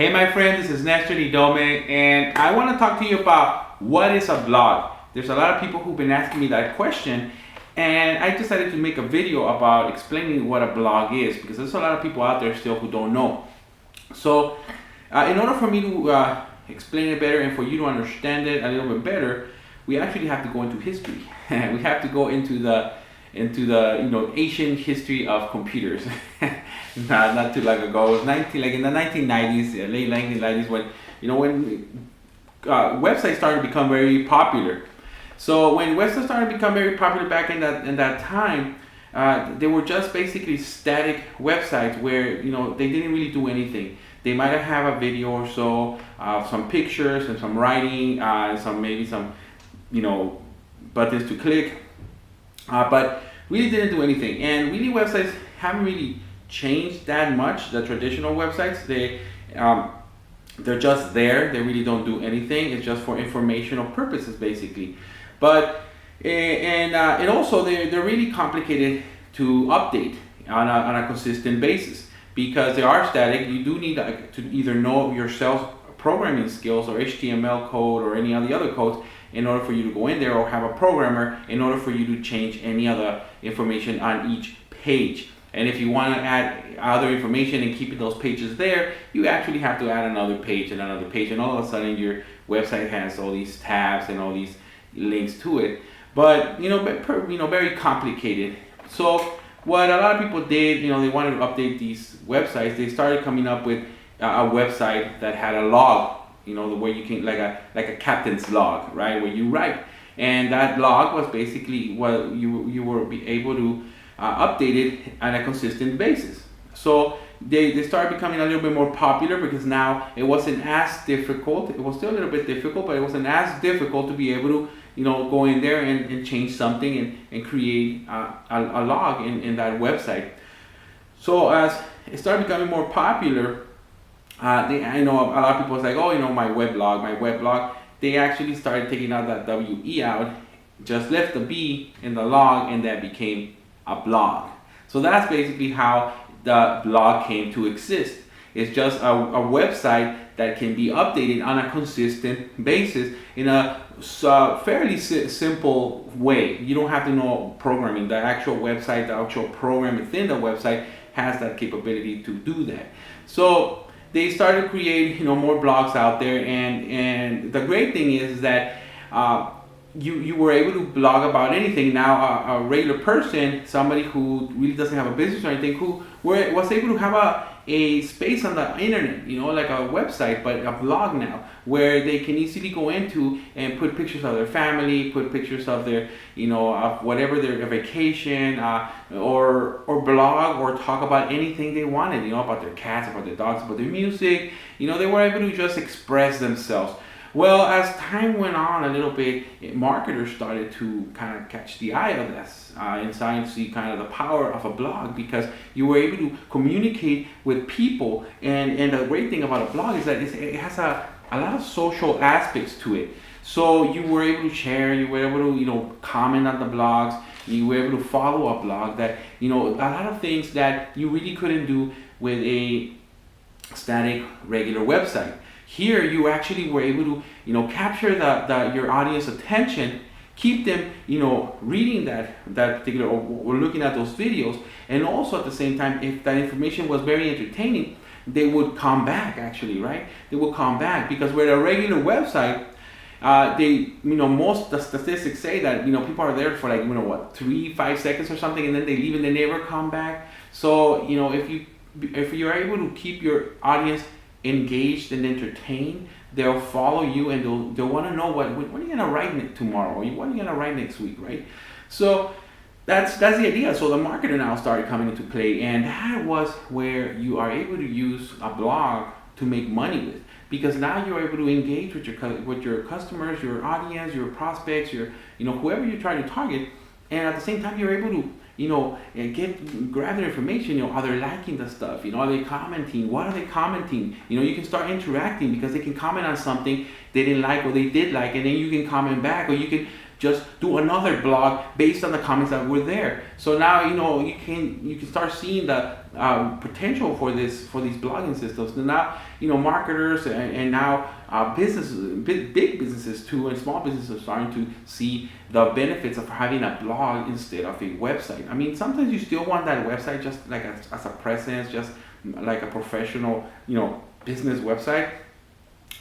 Hey my friend, this is Nestor Nidome, and I want to talk to you about what is a blog. There's a lot of people who've been asking me that question, and I decided to make a video about explaining what a blog is, because there's a lot of people out there still who don't know. So in order for me to explain it better and for you to understand it a little bit better, we actually have to go into history. We have to go into the ancient history of computers. not too long ago. It was in the 1990s, late 1990s, when websites started to become very popular. So when websites started to become very popular back in that time, they were just basically static websites where they didn't really do anything. They might have a video or so, some pictures and some writing, maybe some buttons to click, but really didn't do anything. And really, websites haven't really changed that much. The traditional websites, they're just there. They really don't do anything. It's just for informational purposes, basically. But and also they're really complicated to update on a consistent basis, because they are static. You do need to either know your programming skills or HTML code or any of the other codes in order for you to go in there, or have a programmer in order for you to change any other information on each page. And if you want to add other information and keep those pages there, you actually have to add another page and another page, and all of a sudden your website has all these tabs and all these links to it. But very complicated. So what a lot of people did, they wanted to update these websites. They started coming up with a website that had a log, where you can like a captain's log, right, where you write, and that log was basically what you were be able to update it on a consistent basis. So they started becoming a little bit more popular, because now it wasn't as difficult. It was still a little bit difficult, but it wasn't as difficult to be able to go in there and change something and create a log in that website. So as it started becoming more popular, I know a lot of people was like, my weblog. They actually started taking out that WE out, just left the B in the log, and that became a blog. So that's basically how the blog came to exist. It's just a website that can be updated on a consistent basis in a fairly simple way. You don't have to know programming. The actual website, the actual program within the website has that capability to do that. So they started to create more blogs out there, and the great thing is that you were able to blog about anything. Now a regular person, somebody who really doesn't have a business or anything, who was able to have a space on the internet, like a website, but a blog now, where they can easily go into and put pictures of their family, put pictures of their, of whatever their vacation, or blog or talk about anything they wanted, about their cats, about their dogs, about their music. They were able to just express themselves. Well, as time went on a little bit, marketers started to kind of catch the eye of this and started to see kind of the power of a blog, because you were able to communicate with people. And the great thing about a blog is that it has a lot of social aspects to it. So you were able to share, you were able to comment on the blogs, you were able to follow a blog, that a lot of things that you really couldn't do with a static regular website. Here you actually were able to capture your audience attention, keep them reading that particular or looking at those videos, and also at the same time, if that information was very entertaining, they would come back, actually, right? They would come back, because with a regular website, most the statistics say that people are there for 3-5 seconds or something, and then they leave and they never come back. So if you're able to keep your audience engaged and entertained, they'll follow you, and they'll want to know what are you gonna write tomorrow, or what are you gonna write next week, right? So that's the idea. So the marketer now started coming into play, and that was where you are able to use a blog to make money with, because now you're able to engage with your customers, your audience, your prospects, your whoever you're trying to target, and at the same time you're able to grab their information. Are they liking the stuff? Are they commenting? What are they commenting? You can start interacting, because they can comment on something they didn't like or they did like, and then you can comment back, or you can just do another blog based on the comments that were there. So now you can start seeing the potential for these blogging systems. And now, marketers and now big businesses too, and small businesses are starting to see the benefits of having a blog instead of a website. I mean, sometimes you still want that website just like as a presence, just like a professional, business website.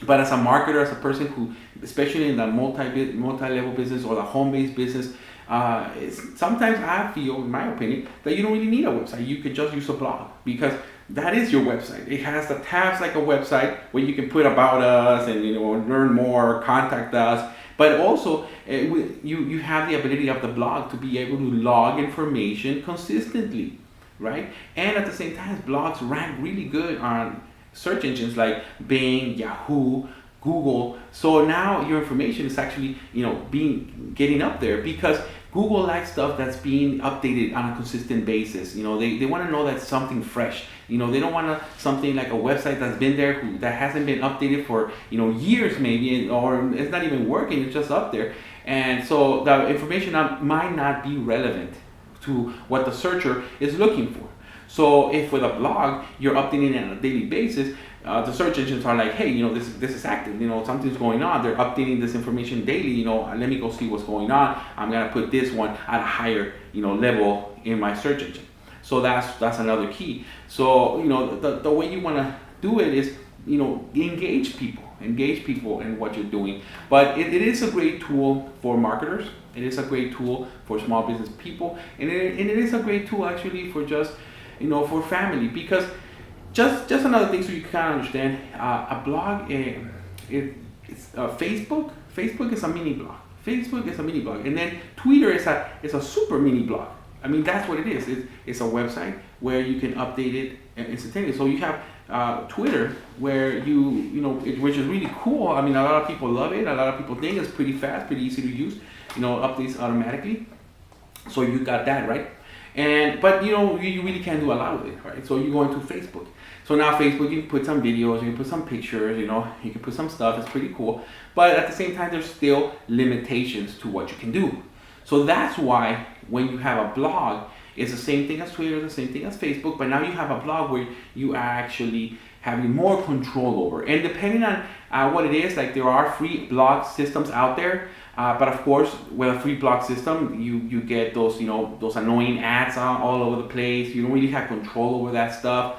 But as a marketer, as a person who, especially in the multi-level business or the home-based business, sometimes I feel, in my opinion, that you don't really need a website. You could just use a blog, because that is your website. It has the tabs like a website where you can put about us and learn more, contact us. But also, you have the ability of the blog to be able to log information consistently, right? And at the same time, blogs rank really good on search engines like Bing, Yahoo, Google. So now your information is actually, getting up there, because Google likes stuff that's being updated on a consistent basis. They want to know that something fresh. They don't want something like a website that's been there that hasn't been updated for years maybe, or it's not even working. It's just up there, and so the information might not be relevant to what the searcher is looking for. So if with a blog you're updating it on a daily basis, the search engines are like, hey, this is active, something's going on. They're updating this information daily. Let me go see what's going on. I'm gonna put this one at a higher, level in my search engine. So that's another key. So the way you want to do it is, engage people in what you're doing. But it is a great tool for marketers. It is a great tool for small business people, and it is a great tool actually for just for family, because just another thing so you can kind of understand, a blog, it's Facebook. Facebook is a mini blog. Facebook is a mini blog, and then Twitter is a super mini blog. I mean, that's what it is. It's a website where you can update it instantaneously. So you have Twitter, where which is really cool. I mean, a lot of people love it. A lot of people think it's pretty fast, pretty easy to use. Updates automatically. So you got that, right? But you really can't do a lot with it, right? So you go into Facebook. So now Facebook, you can put some videos, you can put some pictures, you can put some stuff. It's pretty cool. But at the same time, there's still limitations to what you can do. So that's why when you have a blog, it's the same thing as Twitter, the same thing as Facebook, but now you have a blog where you are actually having more control over. And depending on what it is, like there are free blog systems out there. But of course, with a free blog system, you get those those annoying ads all over the place. You don't really have control over that stuff.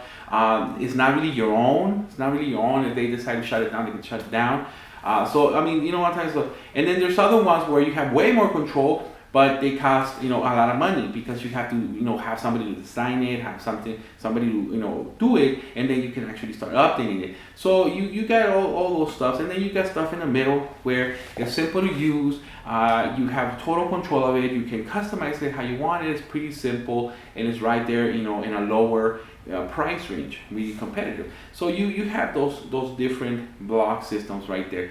It's not really your own. It's not really your own. If they decide to shut it down, they can shut it down. So I mean, what times. And then there's other ones where you have way more control, but they cost a lot of money, because you have to have somebody to design it, have somebody to do it, and then you can actually start updating it. So you got all those stuff, and then you got stuff in the middle where it's simple to use. You have total control of it. You can customize it how you want it. It's pretty simple, and it's right there in a lower price range, really competitive. So you have those different blog systems right there.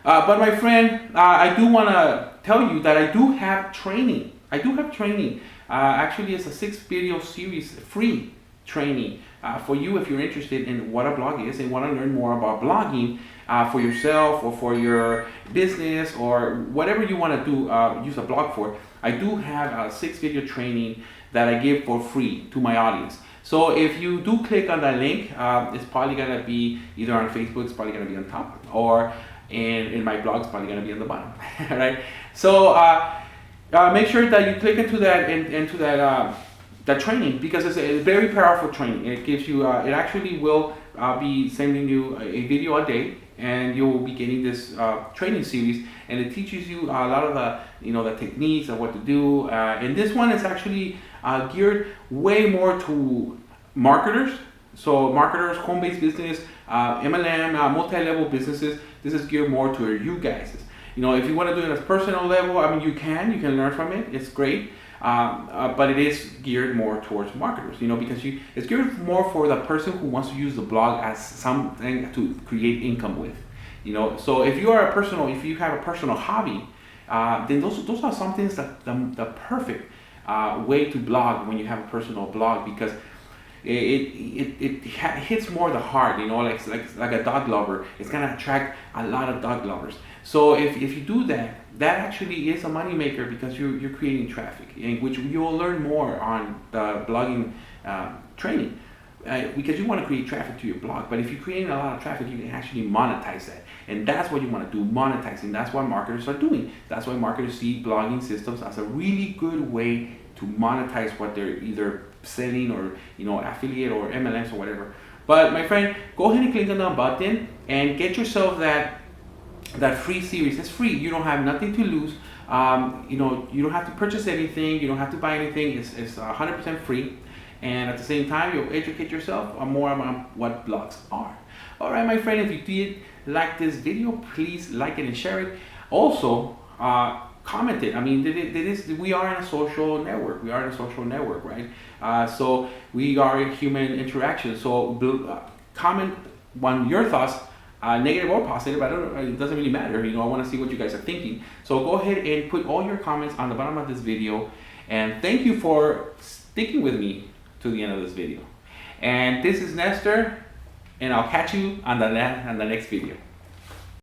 But my friend, I do want to tell you that I do have training. Actually, it's a 6-video series, free training for you if you're interested in what a blog is and want to learn more about blogging for yourself or for your business or whatever you want to do, use a blog for. I do have a 6-video training that I give for free to my audience. So if you do click on that link, it's probably going to be either on Facebook, it's probably going to be on top, or in my blog, it's probably going to be on the bottom, right? So make sure that you click into that training, because it's a very powerful training. It gives you, it actually will be sending you a video a day, and you will be getting this training series, and it teaches you a lot of the techniques of what to do. And this one is actually geared way more to marketers. So marketers, home-based business, MLM, multi-level businesses. This is geared more to you guys. If you want to do it at a personal level, I mean, you can learn from it. It's great. But it is geared more towards marketers, because it's geared more for the person who wants to use the blog as something to create income with, So if you have a personal hobby, then those are some things that the perfect way to blog when you have a personal blog, because it hits more the heart, like a dog lover. It's gonna attract a lot of dog lovers. So if you do that actually is a money maker, because you're creating traffic, in which you will learn more on the blogging training. because you want to create traffic to your blog. But if you're creating a lot of traffic, you can actually monetize that. And that's what you want to do, monetizing. That's what marketers are doing. That's why marketers see blogging systems as a really good way to monetize what they're either selling, or affiliate or MLMs or whatever. But my friend, go ahead and click on that button and get yourself that free series. It's free. You don't have nothing to lose. You don't have to purchase anything. You don't have to buy anything. It's 100% free. And at the same time, you'll educate yourself on more about what blogs are. All right, my friend, if you did like this video, please like it and share it. Also, comment it. I mean, we are in a social network. We are in a social network, right? So we are in human interaction. So comment on your thoughts, negative or positive. It doesn't really matter. I want to see what you guys are thinking. So go ahead and put all your comments on the bottom of this video. And thank you for sticking with me to the end of this video. And this is Nestor, and I'll catch you on the next video.